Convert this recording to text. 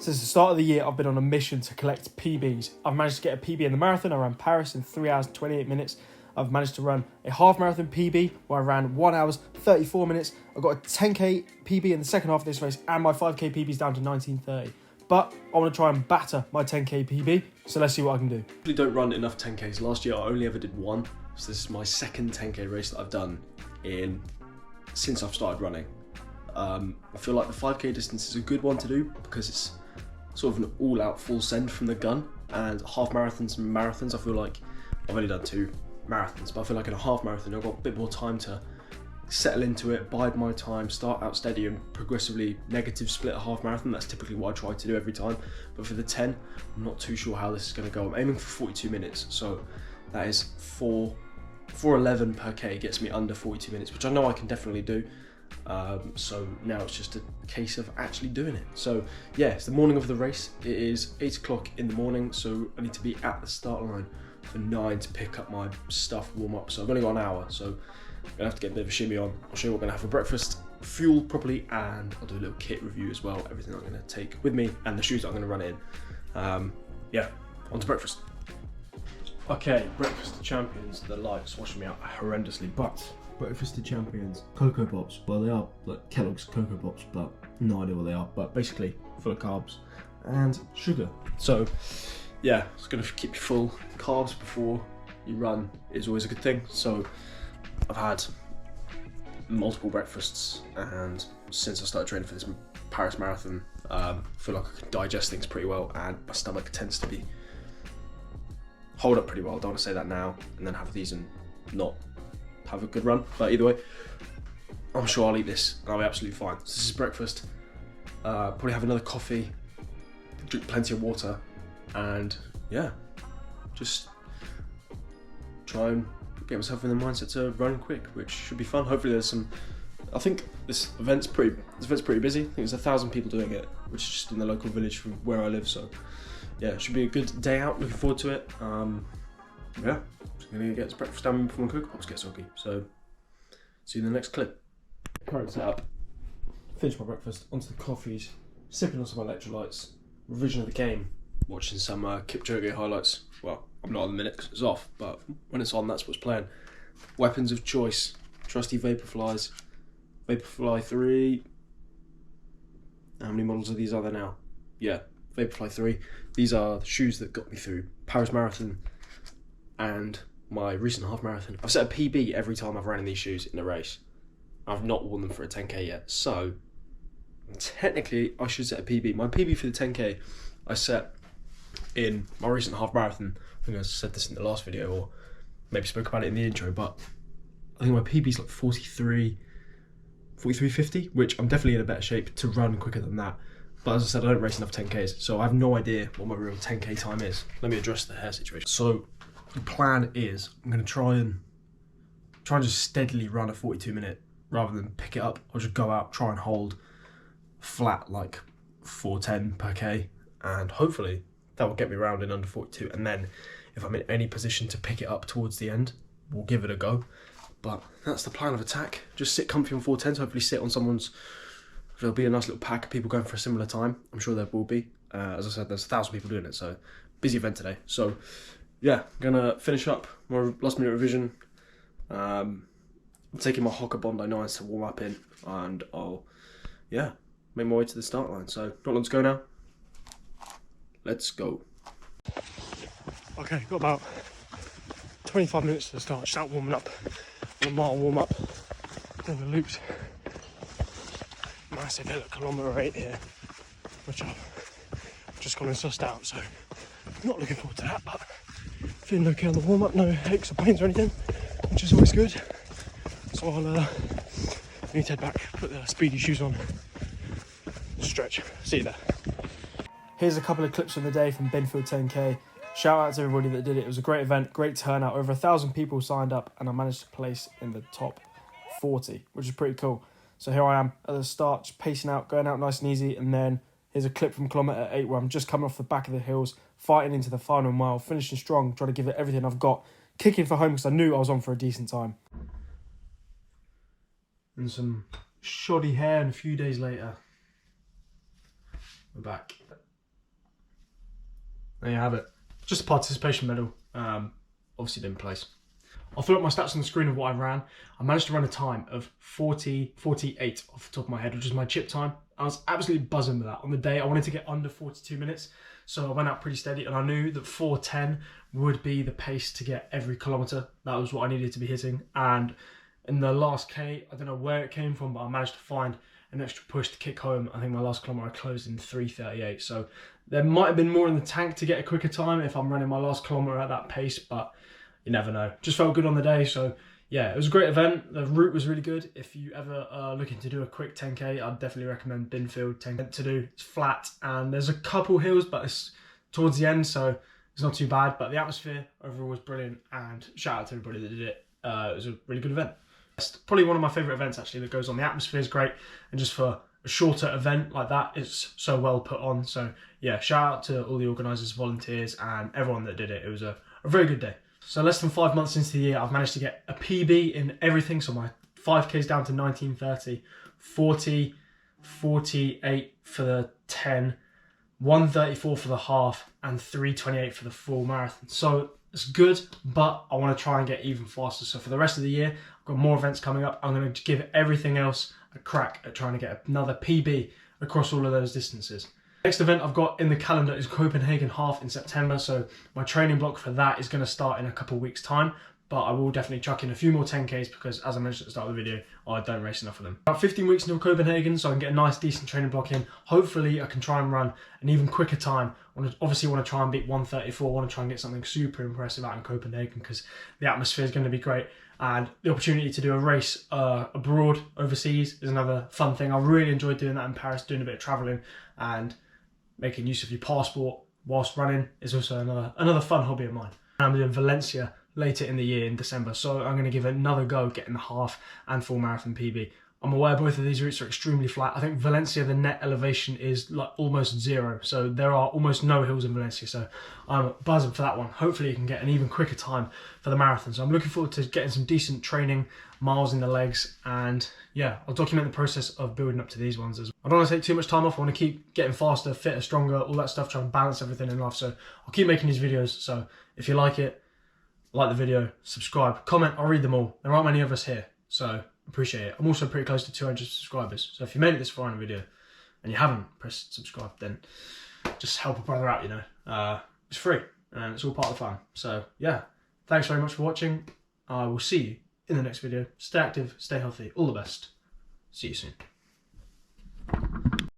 Since the start of the year, I've been on a mission to collect PBs. I've managed to get a PB in the marathon. I ran Paris in 3 hours and 28 minutes. I've managed to run a half marathon PB where I ran 1 hour 34 minutes. I got a 10k PB in the second half of this race, and my 5k PB is down to 19:30. But I want to try and batter my 10k PB, so let's see what I can do. I really don't run enough 10ks. Last year I only ever did one, so this is my second 10k race that I've done since I've started running. I feel like the 5k distance is a good one to do because it's sort of an all-out full send from the gun, and half marathons and marathons, I feel like I've only done 2 marathons, but I feel like in a half marathon I've got a bit more time to settle into it, bide my time, start out steady and progressively negative split a half marathon. That's typically what I try to do every time. But for the 10, I'm not too sure how this is going to go. I'm aiming for 42 minutes, so that is 4:11 per k gets me under 42 minutes, which I know I can definitely do. So now it's just a case of actually doing it. So yeah, it's the morning of the race. It is 8 o'clock in the morning, so I need to be at the start line for 9 to pick up my stuff, warm up. So I've only got an hour, so I'm gonna have to get a bit of a shimmy on. I'll show you what I'm gonna have for breakfast, fuel properly, and I'll do a little kit review as well, everything I'm gonna take with me and the shoes that I'm gonna run in. Yeah, on to breakfast. Okay, breakfast to champions. The light's washing me out horrendously, but breakfast to champions. Cocoa Pops, well they are like Kellogg's Cocoa Pops, but no idea what they are, but basically full of carbs and sugar. So yeah, it's gonna keep you full. Carbs before you run is always a good thing. So I've had multiple breakfasts, and since I started training for this Paris marathon, I feel like I can digest things pretty well, and my stomach tends to hold up pretty well. I don't want to say that now and then have these and not have a good run, but either way, I'm sure I'll eat this and I'll be absolutely fine. So this is breakfast. Probably have another coffee, drink plenty of water, and yeah, just try and get myself in the mindset to run quick, which should be fun. Hopefully there's some, I think this event's pretty busy. I think there's 1,000 people doing it, which is just in the local village from where I live. So yeah, it should be a good day out. Looking forward to it. Yeah, just gonna get breakfast done before my Cocoa Pops get soggy. So see you in the next clip. Current setup. Finished my breakfast, onto the coffees, sipping on some electrolytes, revision of the game, watching some Kipchoge highlights. Well, I'm not on the minute because it's off, but when it's on, that's what's playing. Weapons of choice, trusty Vaporflies, Vaporfly 3. How many models of these are there now? Yeah, Vaporfly 3. These are the shoes that got me through Paris Marathon and my recent half marathon. I've set a PB every time I've ran in these shoes in a race. I've not worn them for a 10k yet, so technically I should set a PB. My PB for the 10k I set in my recent half marathon. I think I said this in the last video, or maybe spoke about it in the intro, but I think my PB is like 43:50, which I'm definitely in a better shape to run quicker than that. But as I said, I don't race enough 10Ks, so I have no idea what my real 10K time is. Let me address the hair situation. So the plan is I'm going to try and just steadily run a 42-minute rather than pick it up. I'll just go out, try and hold flat like 4:10 per K, and hopefully that will get me around in under 42. And then if I'm in any position to pick it up towards the end, we'll give it a go. But that's the plan of attack. Just sit comfy on 4:10s, hopefully sit on someone's. There'll be a nice little pack of people going for a similar time. I'm sure there will be. As I said, there's 1,000 people doing it, so busy event today. So yeah, I'm gonna finish up my last minute revision. I'm taking my Hoka Bondi 9s to warm up in, and I'll make my way to the start line. So not long to go now. Let's go. Okay, got about 25 minutes to the start. Just out warming up. A mile warm up. Doing the loops. Massive hill at kilometre 8 here, which I've just gone and sussed out, so not looking forward to that, but feeling okay on the warm up, no aches or pains or anything, which is always good. So I'll need to head back, put the speedy shoes on, stretch. See you there. Here's a couple of clips from the day from Benfield 10K. Shout out to everybody that did it. It was a great event, great turnout. Over 1,000 people signed up, and I managed to place in the top 40, which is pretty cool. So here I am at the start, just pacing out, going out nice and easy, and then here's a clip from kilometre 8 where I'm just coming off the back of the hills, fighting into the final mile, finishing strong, trying to give it everything I've got, kicking for home because I knew I was on for a decent time. And some shoddy hair, and a few days later, we're back. there you have it. Just a participation medal, obviously didn't place. I'll throw up my stats on the screen of what I ran. I managed to run a time of 40:48 off the top of my head, which is my chip time. I was absolutely buzzing with that. On the day, I wanted to get under 42 minutes, so I went out pretty steady, and I knew that 4:10 would be the pace to get every kilometre. That was what I needed to be hitting, and in the last K, I don't know where it came from, but I managed to find an extra push to kick home. I think my last kilometre I closed in 3:38, so there might have been more in the tank to get a quicker time if I'm running my last kilometre at that pace, but you never know. Just felt good on the day, so yeah, it was a great event. The route was really good. If you ever are looking to do a quick 10k, I'd definitely recommend Binfield 10k to do. It's flat and there's a couple hills, but it's towards the end, so it's not too bad. But the atmosphere overall was brilliant, and shout out to everybody that did it. It was a really good event. It's probably one of my favourite events actually that goes on. The atmosphere is great, and just for a shorter event like that, it's so well put on. So yeah, shout out to all the organisers, volunteers, and everyone that did it. It was a very good day. So less than 5 months into the year, I've managed to get a PB in everything. So my 5K's down to 19:30, 40, 48 for the 10, 1:34 for the half, and 3:28 for the full marathon. So it's good, but I want to try and get even faster. So for the rest of the year, I've got more events coming up. I'm going to give everything else a crack at trying to get another PB across all of those distances. Next event I've got in the calendar is Copenhagen Half in September, so my training block for that is going to start in a couple of weeks' time, but I will definitely chuck in a few more 10Ks because, as I mentioned at the start of the video, I don't race enough of them. About 15 weeks until Copenhagen, so I can get a nice decent training block in. Hopefully I can try and run an even quicker time. Obviously want to try and beat 1:34, I want to try and get something super impressive out in Copenhagen because the atmosphere is going to be great, and the opportunity to do a race abroad, overseas, is another fun thing. I really enjoyed doing that in Paris, doing a bit of travelling, and making use of your passport whilst running is also another fun hobby of mine. I'm doing Valencia later in the year in December, so I'm going to give it another go getting the half and full marathon PB. I'm aware both of these routes are extremely flat. I think Valencia, the net elevation is like almost 0, so there are almost no hills in Valencia, so I'm buzzing for that one. Hopefully you can get an even quicker time for the marathon, so I'm looking forward to getting some decent training, miles in the legs, and yeah, I'll document the process of building up to these ones as well. I don't want to take too much time off. I want to keep getting faster, fitter, stronger, all that stuff, trying to balance everything in life, so I'll keep making these videos. So if you like it, like the video, subscribe, comment, I'll read them all. There aren't many of us here, so appreciate it. I'm also pretty close to 200 subscribers, so if you made it this far in a video and you haven't pressed subscribe, then just help a brother out, you know. It's free and it's all part of the fun. So yeah, thanks very much for watching. I will see you in the next video. Stay active, stay healthy, all the best. See you soon.